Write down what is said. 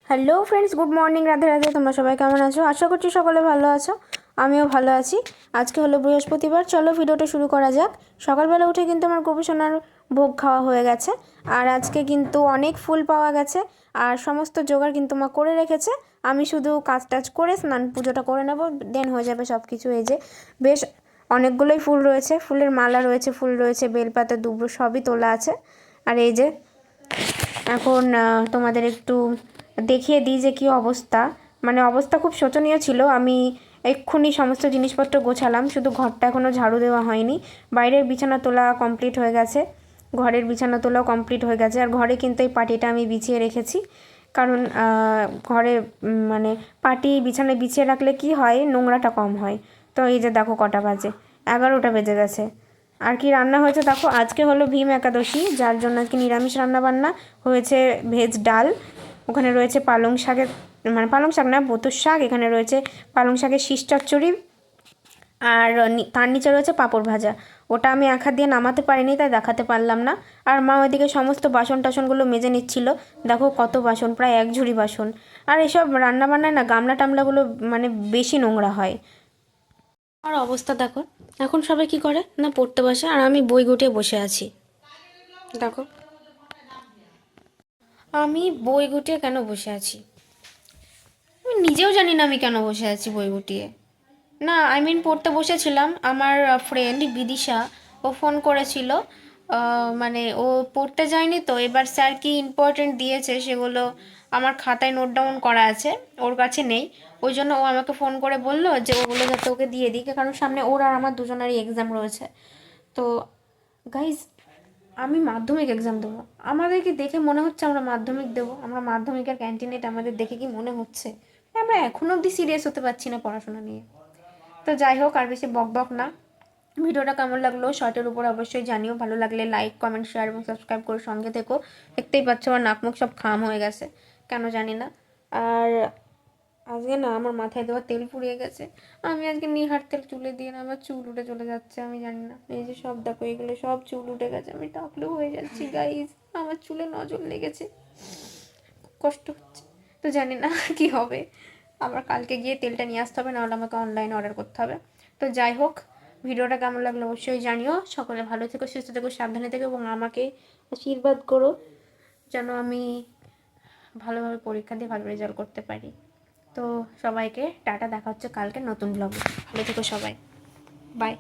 Hello friends, good morning, Radhe Radhe. তোমরা সবাই কেমন আছো? আশা করছি সকলে ভালো আছো। আমিও ভালো আছি। আজকে হলো বৃহস্পতিবার। চলো ভিডিওটা শুরু করা যাক। সকালবেলা উঠে কিন্তু আমার গোপুসোনার ভোগ খাওয়া হয়ে গেছে। আর আজকে কিন্তু অনেক ফুল পাওয়া গেছে, আর সমস্ত জোগাড় কিন্তু মা করে রেখেছে। আমি শুধু কাজ টাজ করে স্নান পুজোটা করে নেবো, দেন হয়ে যাবে সব কিছু। এই যে বেশ অনেকগুলোই ফুল রয়েছে, ফুলের মালা রয়েছে, ফুল রয়েছে, বেলপাতা, দুব্র সবই তোলা আছে। আর এই যে এখন তোমাদের একটু দেখিয়ে দিই যে কী অবস্থা। মানে অবস্থা খুব শোচনীয় ছিল। আমি এক্ষুনি সমস্ত জিনিসপত্র গোছালাম, শুধু ঘরটা এখনও ঝাড়ু দেওয়া হয়নি। বাইরের বিছানা তোলা কমপ্লিট হয়ে গেছে, ঘরের বিছানা তোলাও কমপ্লিট হয়ে গেছে। আর ঘরে কিন্তু এই পাটিটা আমি বিছিয়ে রেখেছি, কারণ ঘরে মানে পাটি বিছানায় বিছিয়ে রাখলে কি হয়, নোংরাটা কম হয়। তো এই যে দেখো কটা বাজে, 11টা বেজে গেছে। আর কি রান্না হয়েছে দেখো, আজকে হলো ভীম একাদশী, যার জন্য আজকে নিরামিষ রান্না বান্না হয়েছে। ভেজ ডাল, ওখানে রয়েছে পালং শাকের, মানে পালং শাক না, বতুর শাক, এখানে রয়েছে পালং শাকের শীষ চচ্চড়ি, আর তার নিচে রয়েছে পাঁপড় ভাজা। ওটা আমি এক হাত দিয়ে নামাতে পারিনি, তাই দেখাতে পারলাম না। আর মা ওইদিকে সমস্ত বাসন টাসনগুলো মেজে নিচ্ছিল। দেখো কত বাসন, প্রায় এক ঝুড়ি বাসন। আর এসব রান্নাবান্নায় না গামলা টামলাগুলো মানে বেশি নোংরা হয়। আর অবস্থা দেখো, এখন সবাই কি করে না, পড়তে বসে, আর আমি বই গুটিয়ে বসে আছি। দেখো আমি বই গুটিয়ে কেন বসে আছি, আমি নিজেও জানি না আমি কেন বসে আছি বই গুটিয়ে। না, পড়তে বসেছিলাম, আমার ফ্রেন্ড বিদিশা, ও ফোন করেছিল। মানে ও পড়তে যায়নি, তো এবার স্যার কি ইম্পর্টেন্ট দিয়েছে সেগুলো আমার খাতায় নোট ডাউন করা আছে, ওর কাছে নেই। ওই জন্য ও আমাকে ফোন করে বললো যে ওগুলো যাতে ওকে দিয়ে দিই, কারণ সামনে ওর আর আমার দুজনেরই এক্সাম রয়েছে। তো গাইজ, আমি মাধ্যমিক এক্সাম দেবো, আমাদেরকে দেখে মনে হচ্ছে আমরা মাধ্যমিক দেবো? আমরা মাধ্যমিকের ক্যান্টিনেট আমাদের দেখে কি মনে হচ্ছে? আমরা এখনো অবধি সিরিয়াস হতে পারছি না পড়াশোনা নিয়ে। তো যাই হোক, আর বেশি বক বক না। ভিডিওটা কেমন লাগলো শর্টের উপর অবশ্যই জানিও। ভালো লাগলে লাইক, কমেন্ট, শেয়ার এবং সাবস্ক্রাইব করে সঙ্গে থেকো। দেখতেই পাচ্ছ আমার নাক মুখ সব খাম হয়ে গেছে, কেন জানি না। আর আজকে না আমার মাথায় দেওয়া তেল ফুরিয়ে গেছে। আমি আজকে নিহার তেল চুলে দিয়ে না, আমার চুল উঠে চলে যাচ্ছে, আমি জানি না। এই যে সব দেখো, এগুলো সব চুল উঠে গেছে, আমি টাকলু হয়ে যাচ্ছি গাইজ। আমার চুলে নজর লেগেছে, কষ্ট হচ্ছে। তো জানি না কি হবে, আবার কালকে গিয়ে তেলটা নিয়ে আসতে হবে, নাহলে আমাকে অনলাইনে অর্ডার করতে হবে। তো যাই হোক, ভিডিওটা কেমন লাগলো অবশ্যই জানিও। সকলে ভালো থেকো, সুস্থ থেকো, সাবধানে থেকো, এবং আমাকে আশীর্বাদ করো যেন আমি ভালোভাবে পরীক্ষা দিয়ে ভালো রেজাল্ট করতে পারি। তো সবাইকে টাটা, দেখা হচ্ছে কালকে নতুন ব্লগে। ভালো থেকো সবাই, বাই।